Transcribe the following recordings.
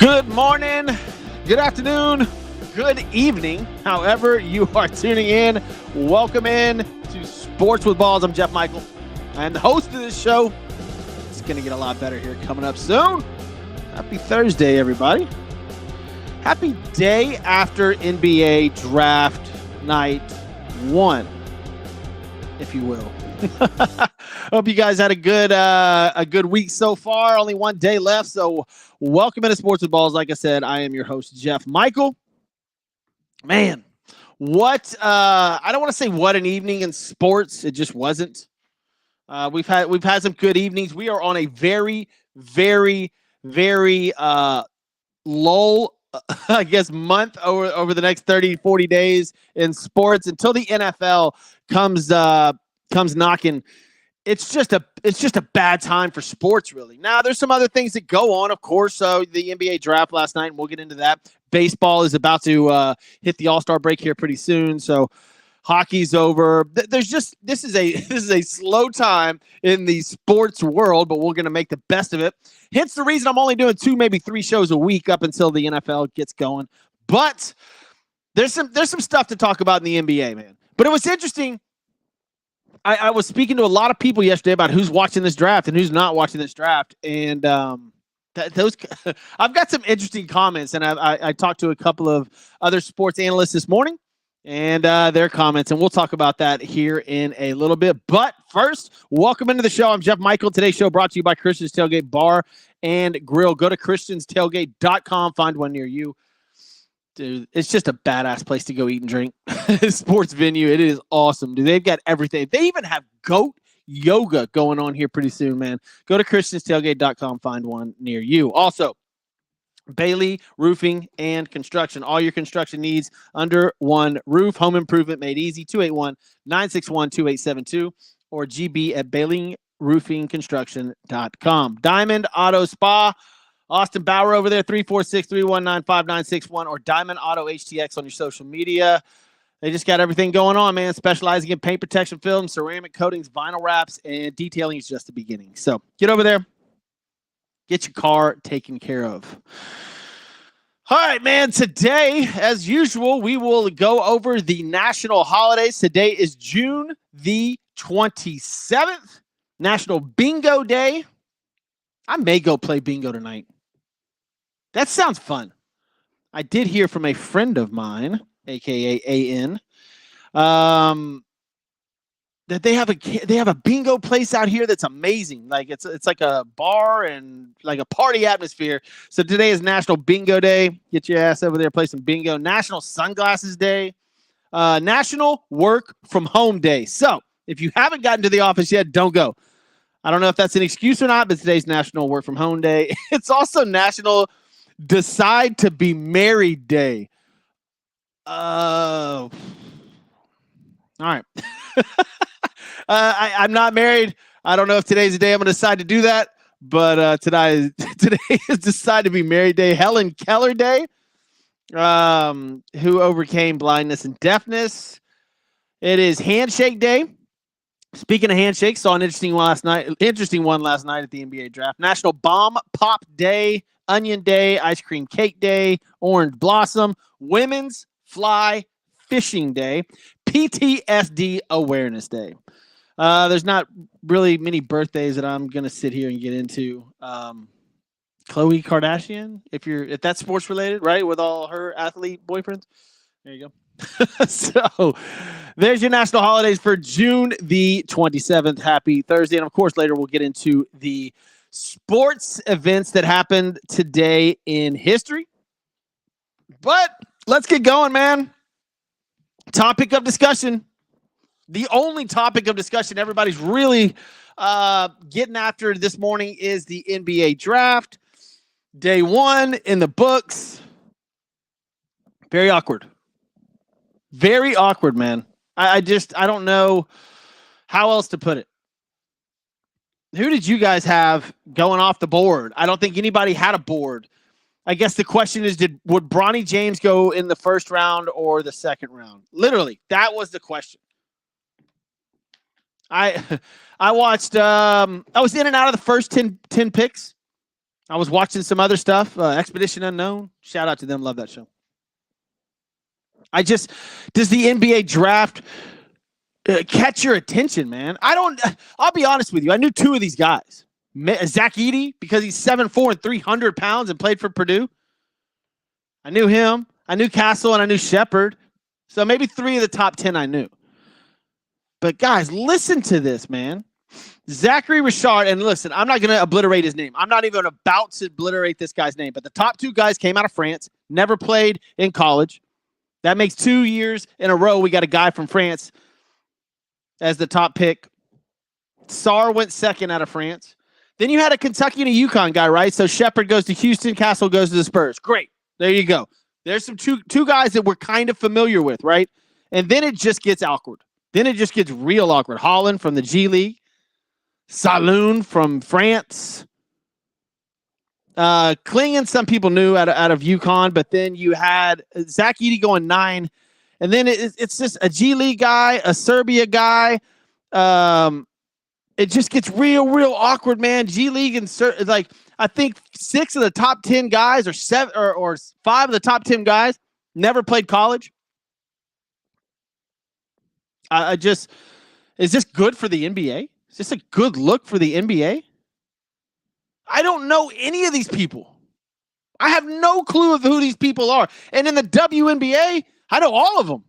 Good morning, good afternoon, good evening, however you are tuning in. Welcome in to Sports with Balls. I'm Jeff Michael. I am the host of this show. It's going to get a lot better here coming up soon. Happy Thursday, everybody. Happy day after NBA Draft Night 1, if you will. Hope you guys had a good week so far. Only one day left, so welcome into Sports with Balls. Like I said, I am your host, Jeff Michael. Man, what I don't want to say what an evening in sports. It just wasn't. We've had some good evenings. We are on a very, very, very lull, I guess, month over the next 30, 40 days in sports until the NFL comes knocking. It's just a bad time for sports, really. Now, there's some other things that go on, of course. So the NBA draft last night, and we'll get into that. Baseball is about to hit the All-Star break here pretty soon. So hockey's over. This is a slow time in the sports world, but we're going to make the best of it. Hence the reason I'm only doing 2, maybe 3 shows a week up until the NFL gets going. But there's some stuff to talk about in the NBA, man. But it was interesting. I was speaking to a lot of people yesterday about who's watching this draft and who's not watching this draft, and I've got some interesting comments, and I talked to a couple of other sports analysts this morning, and their comments, and we'll talk about that here in a little bit. But first, welcome into the show. I'm Jeff Michael. Today's show brought to you by Christian's Tailgate Bar and Grill. Go to christianstailgate.com. Find one near you. Dude, it's just a badass place to go eat and drink. Sports venue. It is awesome, dude. They've got everything. They even have goat yoga going on here pretty soon, man. Go to christianstailgate.com. Find one near you. Also, Bailey Roofing and Constuction. All your construction needs under one roof. Home improvement made easy. 281-961-2872 or gb@baileyroofingconstruction.com. Diamond Auto Spa. Austin Bauer over there, 346-319-5961 or Diamond Auto HTX on your social media. They just got everything going on, man. Specializing in paint protection film, ceramic coatings, vinyl wraps, and detailing is just the beginning. So get over there. Get your car taken care of. All right, man. Today, as usual, we will go over the national holidays. Today is June the 27th, National Bingo Day. I may go play bingo tonight. That sounds fun. I did hear from a friend of mine, aka AN, that they have a bingo place out here that's amazing. Like it's like a bar and like a party atmosphere. So today is National Bingo Day. Get your ass over there, play some bingo. National Sunglasses Day. National Work from Home Day. So if you haven't gotten to the office yet, don't go. I don't know if that's an excuse or not, but today's National Work from Home Day. It's also National Decide to Be Married Day. All right. I'm not married. I don't know if today's the day I'm going to decide to do that, but today is Decide to Be Married Day. Helen Keller Day, who overcame blindness and deafness. It is Handshake Day. Speaking of handshakes, saw an interesting one last night at the NBA draft. National Bomb Pop Day, Onion Day, Ice Cream Cake Day, Orange Blossom, Women's Fly Fishing Day, PTSD Awareness Day. There's not really many birthdays that I'm gonna sit here and get into. Khloe Kardashian, if that's sports related, right? With all her athlete boyfriends. There you go. So there's your national holidays for June the 27th. Happy Thursday. And of course, later we'll get into the sports events that happened today in history. But let's get going, man. Topic of discussion. The only topic of discussion everybody's really getting after this morning is the NBA draft. Day 1 in the books. Very awkward. Very awkward, man. I don't know how else to put it. Who did you guys have going off the board? I don't think anybody had a board. I guess the question is, would Bronny James go in the first round or the second round? Literally, that was the question. I watched, I was in and out of the first 10 picks. I was watching some other stuff. Expedition Unknown. Shout out to them. Love that show. Does the NBA draft catch your attention, man? I'll be honest with you. I knew two of these guys. Zach Edey, because he's 7'4" and 300 pounds and played for Purdue. I knew him. I knew Castle and I knew Shepard. So maybe 3 of the top 10 I knew. But guys, listen to this, man. Zachary Richard, and listen, I'm not going to obliterate his name. I'm not even about to obliterate this guy's name. But the top 2 guys came out of France, never played in college. That makes 2 years in a row we got a guy from France as the top pick. Sarr went second out of France. Then you had a Kentucky and a UConn guy, right? So Shepard goes to Houston, Castle goes to the Spurs. Great. There you go. There's some two guys that we're kind of familiar with, right? And then it just gets awkward. Then it just gets real awkward. Holland from the G League. Saloon from France. Klingen, some people knew out of UConn, but then you had Zach Edey going 9. And then it's just a G League guy, a Serbia guy. It just gets real awkward, man. G League and like I think 6 of the top 10 guys or 7 or 5 of the top 10 guys never played college. Is this good for the NBA? Is this a good look for the NBA? I don't know any of these people. I have no clue of who these people are. And in the WNBA, I know all of them.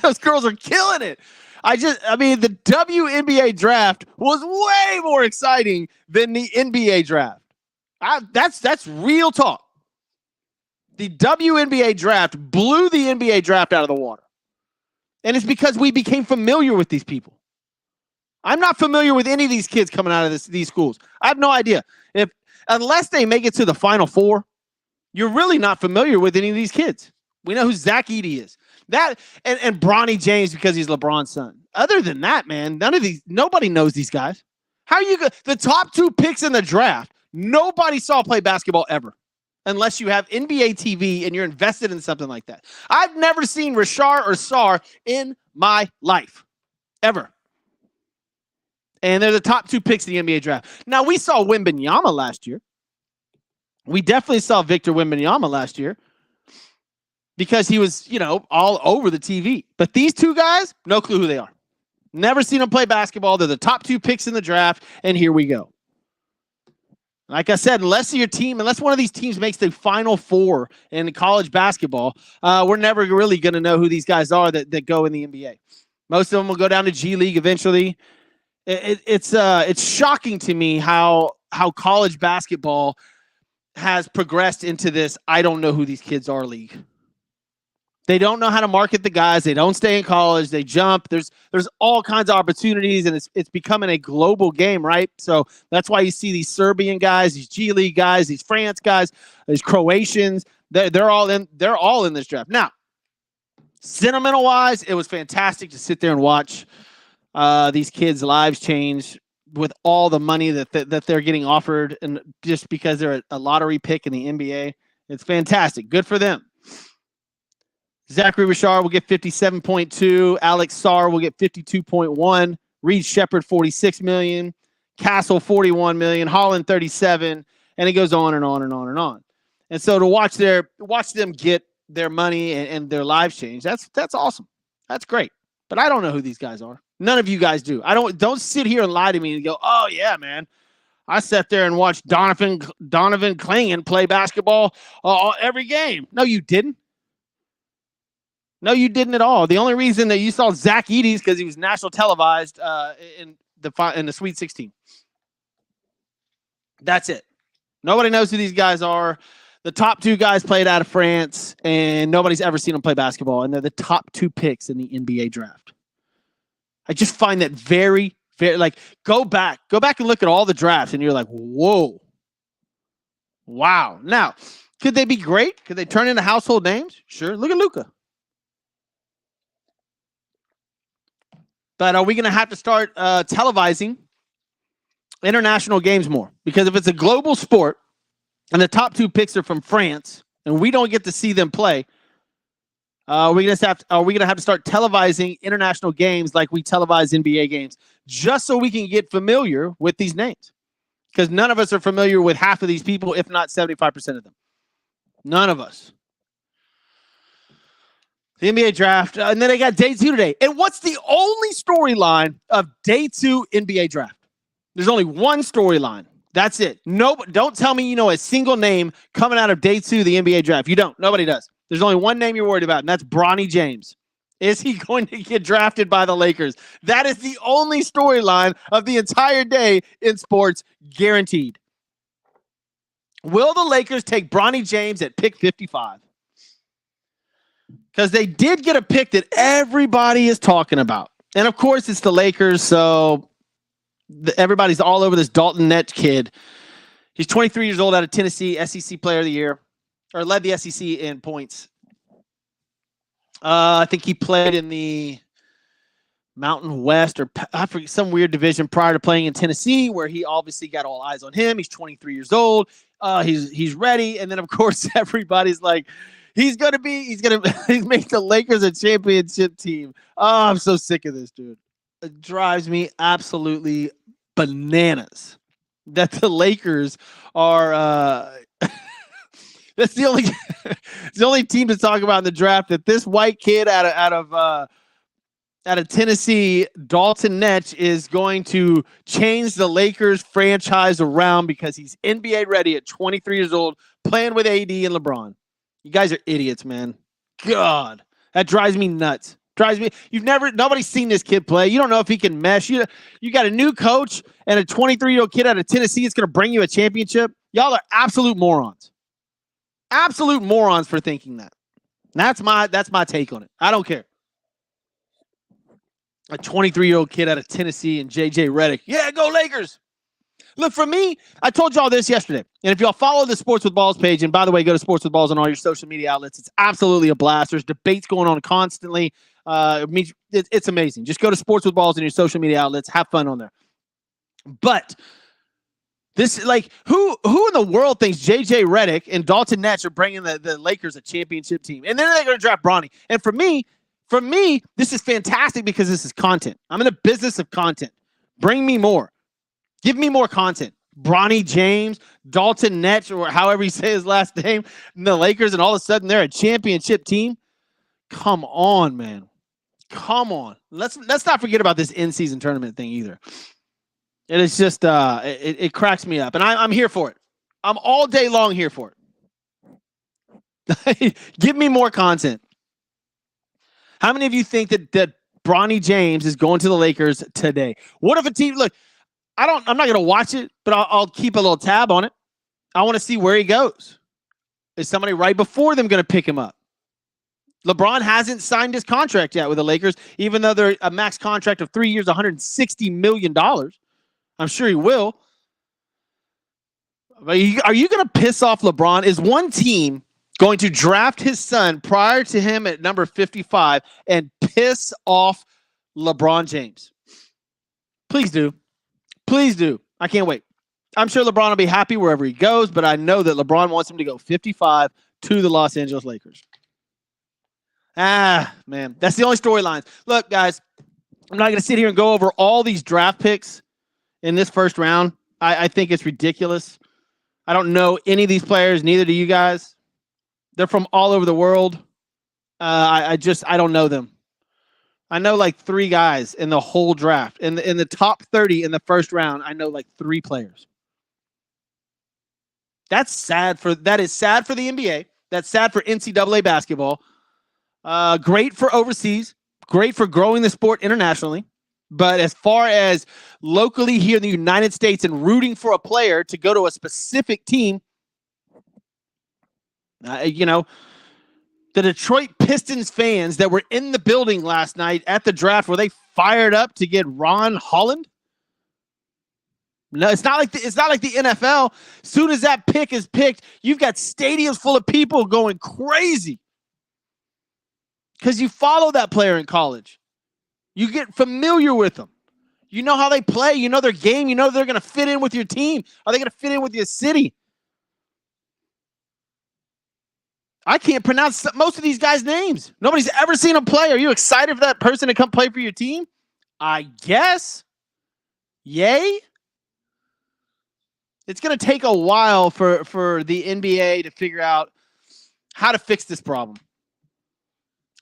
Those girls are killing it. The WNBA draft was way more exciting than the NBA draft. That's real talk. The WNBA draft blew the NBA draft out of the water. And it's because we became familiar with these people. I'm not familiar with any of these kids coming out of these schools. I have no idea. Unless they make it to the Final Four, you're really not familiar with any of these kids. We know who Zach Edey is. That and Bronny James because he's LeBron's son. Other than that, man, nobody knows these guys. How are you the top 2 picks in the draft? Nobody saw play basketball ever, unless you have NBA TV and you're invested in something like that. I've never seen Richard or Sarr in my life, ever. And they're the top 2 picks in the NBA draft. Now, we saw Wembanyama last year. We definitely saw Victor Wembanyama last year because he was, all over the TV. But these 2 guys, no clue who they are. Never seen them play basketball. They're the top 2 picks in the draft, and here we go. Like I said, unless one of these teams makes the Final Four in college basketball, we're never really going to know who these guys are that go in the NBA. Most of them will go down to G League eventually. It's shocking to me how college basketball has progressed into this I don't know who these kids are league. They don't know how to market the guys. They don't stay in college. They jump. There's all kinds of opportunities, and it's becoming a global game, right? So that's why you see these Serbian guys, these G League guys, these France guys, these Croatians. They're all in this draft. Now, sentimental wise, it was fantastic to sit there and watch these kids' lives change with all the money that they're getting offered, and just because they're a lottery pick in the NBA. It's fantastic. Good for them. Zachary Richard will get 57.2. Alex Sarr will get 52.1. Reed Shepard, $46 million. Castle, $41 million. Holland, $37. And it goes on and on and on and on. And so to watch them get their money and their lives change, that's awesome. That's great. But I don't know who these guys are. None of you guys do. Don't sit here and lie to me and go, oh yeah, man. I sat there and watched Donovan Klingen play basketball every game. No, you didn't. No, you didn't at all. The only reason that you saw Zach Edey is because he was national televised in the Sweet 16. That's it. Nobody knows who these guys are. The top 2 guys played out of France, and nobody's ever seen them play basketball, and they're the top 2 picks in the NBA draft. I just find that very, very, go back and look at all the drafts, and you're like, whoa. Wow. Now, could they be great? Could they turn into household names? Sure. Look at Luka. But are we going to have to start televising international games more? Because if it's a global sport and the top 2 picks are from France and we don't get to see them play, are we going to have to start televising international games like we televise NBA games just so we can get familiar with these names? because none of us are familiar with half of these people, if not 75% of them. None of us. The NBA draft, and then they got day 2 today. And what's the only storyline of day 2 NBA draft? There's only one storyline. That's it. No, don't tell me you know a single name coming out of day 2 of the NBA draft. You don't. Nobody does. There's only one name you're worried about, and that's Bronny James. Is he going to get drafted by the Lakers? That is the only storyline of the entire day in sports, guaranteed. Will the Lakers take Bronny James at pick 55? Because they did get a pick that everybody is talking about. And, of course, it's the Lakers, so everybody's all over this Dalton Nett kid. He's 23 years old, out of Tennessee, SEC Player of the Year, or led the SEC in points. I think he played in the Mountain West or I forget, some weird division prior to playing in Tennessee, where he obviously got all eyes on him. He's 23 years old. He's ready. And then, of course, everybody's like, he's going to make the Lakers a championship team. Oh, I'm so sick of this, dude. It drives me absolutely bananas that the Lakers are that's the only team to talk about in the draft, that this white kid out of Tennessee, Dalton Nett, is going to change the Lakers franchise around because he's NBA ready at 23 years old, playing with AD and LeBron. You guys are idiots, man. God, that drives me nuts. Nobody's seen this kid play. You don't know if he can mesh. You got a new coach and a 23-year-old kid out of Tennessee is going to bring you a championship. Y'all are absolute morons. Absolute morons for thinking that. That's my take on it. I don't care. A 23-year-old kid out of Tennessee and JJ Redick. Yeah, go Lakers. Look, for me, I told y'all this yesterday. And if y'all follow the Sports with Balls page, and by the way, go to Sports with Balls on all your social media outlets. It's absolutely a blast. There's debates going on constantly. It's amazing. Just go to Sports with Balls on your social media outlets. Have fun on there. But this, like, who in the world thinks JJ Redick and Dalton Nett are bringing the Lakers a championship team? And then they're going to draft Bronny. And for me, this is fantastic because this is content. I'm in the business of content. Bring me more. Give me more content. Bronny James, Dalton Nett, or however you say his last name, and the Lakers, and all of a sudden they're a championship team. Come on, man. Come on. Let's not forget about this in-season tournament thing either. And it's just it cracks me up, and I'm here for it. I'm all day long here for it. Give me more content. How many of you think that Bronny James is going to the Lakers today? What if a team? Look, I'm not going to watch it, but I'll keep a little tab on it. I want to see where he goes. Is somebody right before them going to pick him up? LeBron hasn't signed his contract yet with the Lakers, even though they're a max contract of 3 years, $160 million. I'm sure he will. Are you going to piss off LeBron? Is one team going to draft his son prior to him at number 55 and piss off LeBron James? Please do. Please do. I can't wait. I'm sure LeBron will be happy wherever he goes, but I know that LeBron wants him to go 55 to the Los Angeles Lakers. Man, that's the only storylines. Look, guys, I'm not going to sit here and go over all these draft picks in this first round. I think it's ridiculous. I don't know any of these players, neither do you guys. They're from all over the world. I don't know them. I know like 3 guys in the whole draft. In the top 30 in the first round, I know like 3 players. That is sad for the NBA. That's sad for NCAA basketball. Great for overseas. Great for growing the sport internationally. But as far as locally here in the United States and rooting for a player to go to a specific team, the Detroit Pistons fans that were in the building last night at the draft, were they fired up to get Ron Holland? No, it's not like the NFL. As soon as that pick is picked, you've got stadiums full of people going crazy because you follow that player in college. You get familiar with them. You know how they play. You know their game. You know they're going to fit in with your team. Are they going to fit in with your city? I can't pronounce most of these guys' names. Nobody's ever seen them play. Are you excited for that person to come play for your team? I guess. Yay. It's going to take a while for the NBA to figure out how to fix this problem.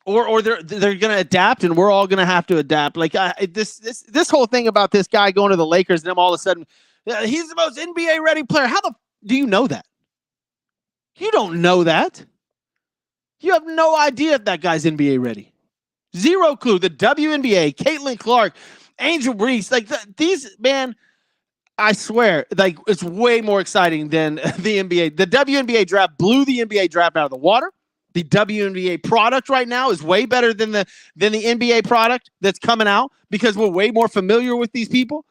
Or they're going to adapt, and we're all going to have to adapt. Like this whole thing about this guy going to the Lakers, and then all of a sudden, he's the most NBA ready player. How do you know that? You don't know that. You have no idea if that guy's NBA ready. Zero clue. The WNBA, Caitlin Clark, Angel Reese, like these, man, I swear, like it's way more exciting than the NBA. The WNBA draft blew the NBA draft out of the water. The WNBA product right now is way better than the NBA product that's coming out because we're way more familiar with these people.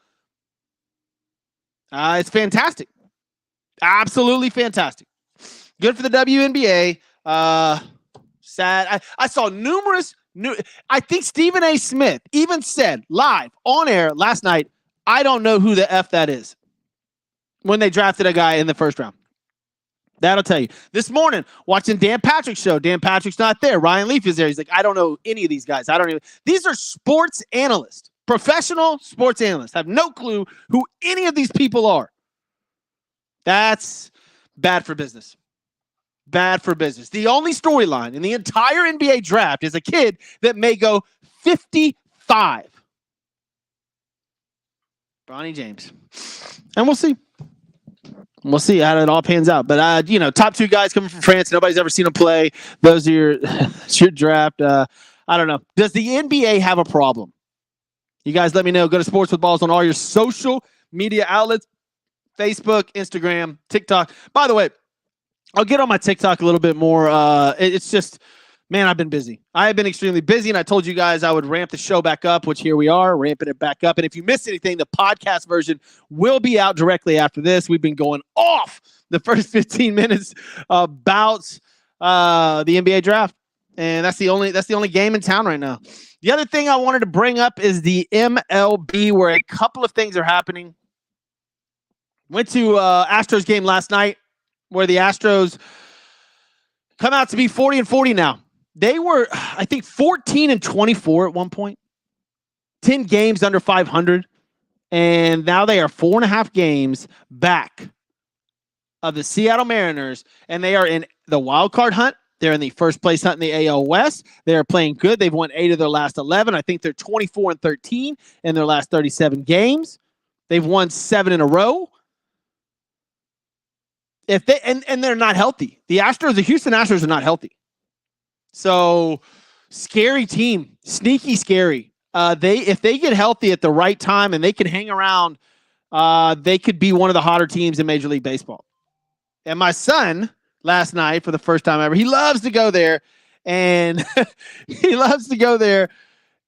It's fantastic. Absolutely fantastic. Good for the WNBA. Sad. I saw numerous I think Stephen A. Smith even said live on air last night, I don't know who the F that is when they drafted a guy in the first round. That'll tell you. This morning, watching Dan Patrick's show. Dan Patrick's not there. Ryan Leaf is there. He's like, I don't know any of these guys. These are sports analysts, professional sports analysts. Have no clue who any of these people are. That's bad for business. Bad for business. The only storyline in the entire NBA draft is a kid that may go 55. Bronny James. And we'll see. We'll see how it all pans out. But, top two guys coming from France. Nobody's ever seen them play. Those are your draft. I don't know. Does the NBA have a problem? You guys let me know. Go to Sports with Balls on all your social media outlets. Facebook, Instagram, TikTok. By the way, I'll get on my TikTok a little bit more. It's just, man, I've been busy. I have been extremely busy, and I told you guys I would ramp the show back up, which here we are, ramping it back up. And if you missed anything, the podcast version will be out directly after this. We've been going off the first 15 minutes about the NBA draft, and that's the only game in town right now. The other thing I wanted to bring up is the MLB, where a couple of things are happening. Went to Astros game last night, where the Astros come out to be 40-40 now. They were, I think, 14-24 at one point. 10 games under 500. And now they are 4.5 games back of the Seattle Mariners. And they are in the wild card hunt. They're in the first place hunt in the AL West. They are playing good. They've won 8 of their last 11. I think they're 24-13 in their last 37 games. They've won 7 in a row. If they and they're not healthy. The Houston Astros are not healthy. So scary team, sneaky scary. If they get healthy at the right time and they can hang around, they could be one of the hotter teams in Major League Baseball. And my son last night, for the first time ever, he loves to go there, and he loves to go there.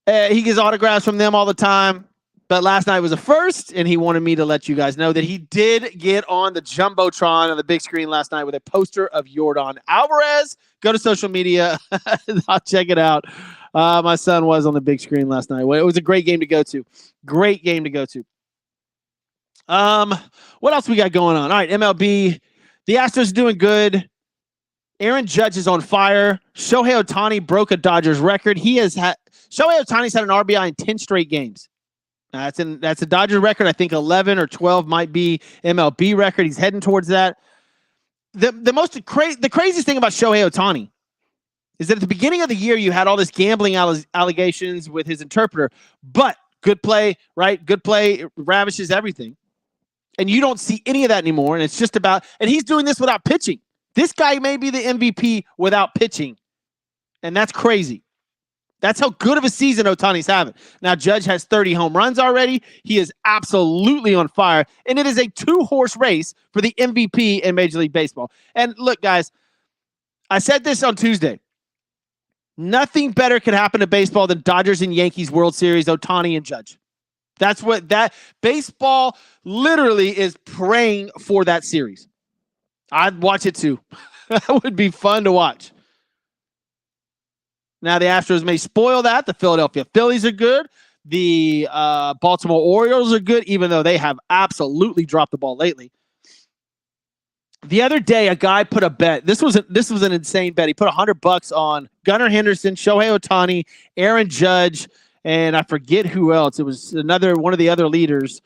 He gets autographs from them all the time. But last night was a first, and he wanted me to let you guys know that he did get on the Jumbotron on the big screen last night with a poster of Yordan Alvarez. Go to social media. I'll check it out. My son was on the big screen last night. It was a great game to go to. Great game to go to. What else we got going on? All right, MLB. The Astros doing good. Aaron Judge is on fire. Shohei Ohtani broke a Dodgers record. Shohei Ohtani's had an RBI in 10 straight games. That's a Dodgers record. I think 11 or 12 might be MLB record. He's heading towards that. The craziest thing about Shohei Ohtani is that at the beginning of the year, you had all this gambling allegations with his interpreter, but good play, right? Good play ravishes everything. And you don't see any of that anymore. And it's just about, and he's doing this without pitching. This guy may be the MVP without pitching. And that's crazy. That's how good of a season Ohtani's having. Now, Judge has 30 home runs already. He is absolutely on fire. And it is a 2-horse race for the MVP in Major League Baseball. And look, guys, I said this on Tuesday. Nothing better could happen to baseball than Dodgers and Yankees World Series, Ohtani and Judge. That's what that baseball literally is praying for that series. I'd watch it too. That would be fun to watch. Now, the Astros may spoil that. The Philadelphia Phillies are good. The Baltimore Orioles are good, even though they have absolutely dropped the ball lately. The other day, a guy put a bet. This was an insane bet. He put $100 on Gunnar Henderson, Shohei Ohtani, Aaron Judge, and I forget who else. It was another one of the other leaders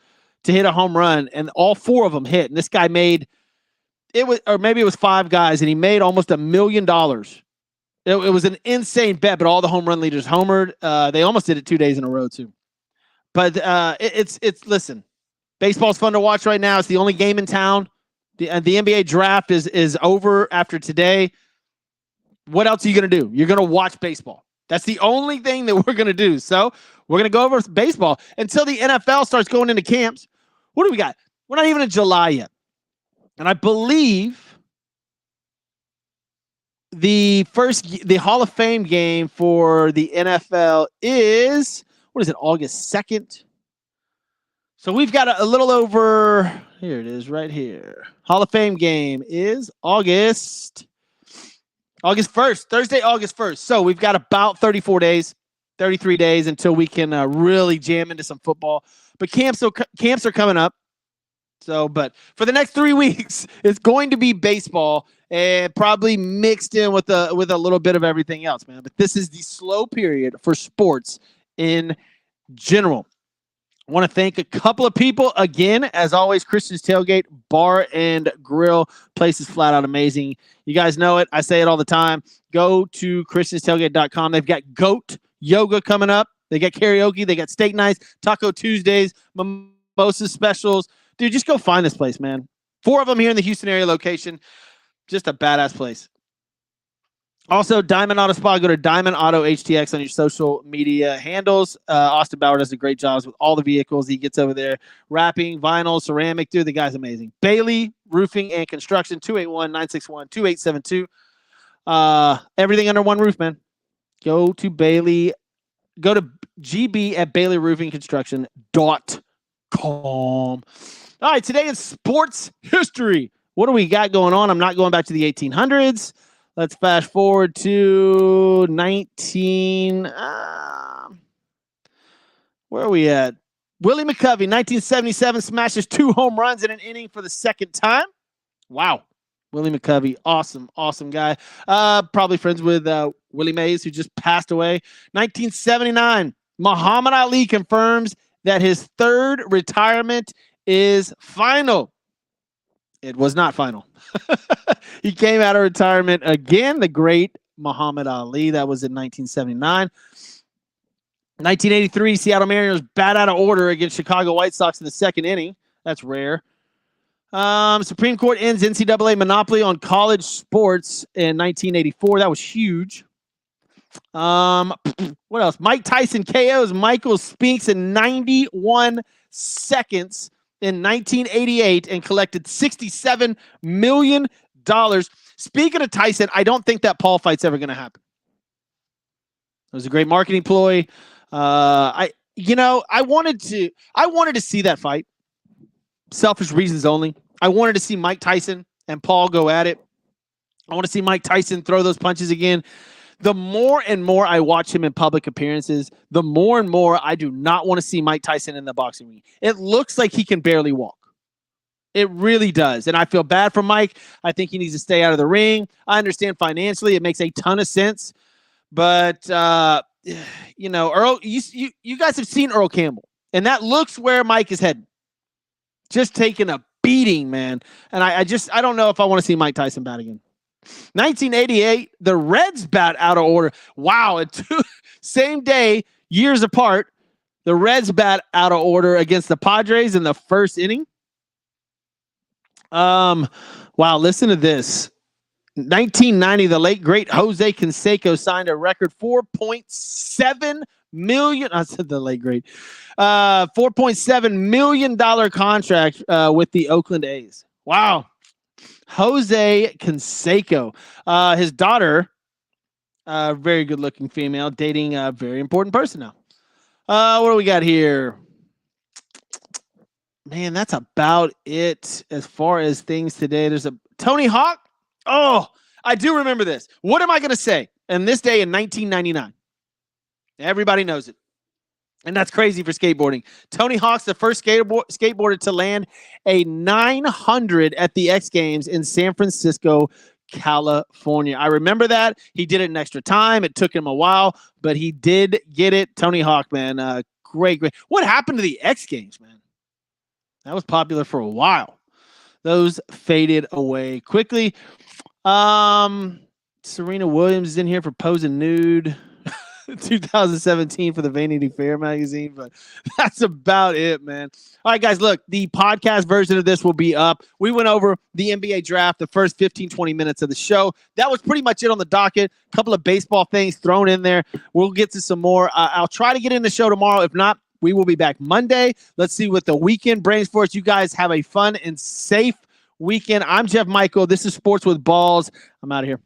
to hit a home run, and all 4 of them hit. And this guy made it was, or maybe it was 5 guys, and he made almost $1 million. It was an insane bet, but all the home run leaders homered. They almost did it 2 days in a row too. But it's listen, baseball's fun to watch right now. It's the only game in town. The NBA draft is over after today. What else are you going to do? You're going to watch baseball. That's the only thing that we're going to do. So we're going to go over baseball until the NFL starts going into camps. What do we got? We're not even in July yet. And I believe the Hall of Fame game for the NFL is, what is it, August 2nd? So we've got a little over, here it is right here. Hall of Fame game is August 1st, Thursday, August 1st. So we've got about 33 days until we can really jam into some football. But camps are coming up. So, but for the next 3 weeks, it's going to be baseball and probably mixed in with a little bit of everything else, man. But this is the slow period for sports in general. I want to thank a couple of people again. As always, Christian's Tailgate Bar and Grill. Place is flat out amazing. You guys know it. I say it all the time. Go to christianstailgate.com. They've got goat yoga coming up. They got karaoke. They got steak nights, Taco Tuesdays, mimosa specials. Dude, just go find this place, man. 4 of them here in the Houston area location. Just a badass place. Also, Diamond Auto Spa. Go to Diamond Auto HTX on your social media handles. Austin Bauer does a great job with all the vehicles he gets over there. Wrapping, vinyl, ceramic. Dude, the guy's amazing. Bailey Roofing and Construction, 281-961-2872. Everything under one roof, man. Go to Bailey. Go to GB at BaileyRoofingConstruction.com. All right, today in sports history. What do we got going on? I'm not going back to the 1800s. Let's fast forward to 19. Where are we at? Willie McCovey, 1977, smashes 2 home runs in an inning for the second time. Wow. Willie McCovey, awesome guy. Probably friends with Willie Mays, who just passed away. 1979, Muhammad Ali confirms that his 3rd retirement is final. It was not final. He came out of retirement again, the great Muhammad Ali. That was in 1979. 1983, Seattle Mariners bat out of order against Chicago White Sox in the 2nd inning. That's rare. Supreme Court ends NCAA monopoly on college sports in 1984. That was huge. What else? Mike Tyson KOs Michael Spinks in 91 seconds in 1988 and collected $67 million. Speaking of Tyson, I don't think that Paul fight's ever going to happen. It was a great marketing ploy. I wanted to see that fight. Selfish reasons only. I wanted to see Mike Tyson and Paul go at it. I want to see Mike Tyson throw those punches again. The more and more I watch him in public appearances, the more and more I do not want to see Mike Tyson in the boxing ring. It looks like he can barely walk. It really does. And I feel bad for Mike. I think he needs to stay out of the ring. I understand financially it makes a ton of sense. But, Earl, you guys have seen Earl Campbell. And that looks where Mike is heading. Just taking a beating, man. And I don't know if I want to see Mike Tyson bat again. 1988, the Reds bat out of order. Wow. Same day, years apart, the Reds bat out of order against the Padres in the 1st inning. Wow, listen to this. 1990, the late great Jose Canseco signed a record $4.7 million. I said the late great. $4.7 million contract with the Oakland A's. Wow. Jose Canseco. His daughter, very good looking female, dating a very important person now. What do we got here? Man, that's about it as far as things today. There's a Tony Hawk. Oh, I do remember this. What am I going to say? And this day in 1999. Everybody knows it. And that's crazy for skateboarding. Tony Hawk's the first skateboarder to land a 900 at the X Games in San Francisco, California. I remember that. He did it in extra time. It took him a while, but he did get it. Tony Hawk, man. Great. What happened to the X Games, man? That was popular for a while. Those faded away quickly. Serena Williams is in here for posing nude. 2017 for the Vanity Fair magazine, but that's about it, man. All right, guys, look, the podcast version of this will be up. We went over the NBA draft, the first 15, 20 minutes of the show. That was pretty much it on the docket. A couple of baseball things thrown in there. We'll get to some more. I'll try to get in the show tomorrow. If not, we will be back Monday. Let's see what the weekend brings for us. You guys have a fun and safe weekend. I'm Jeff Michael. This is Sports with Balls. I'm out of here.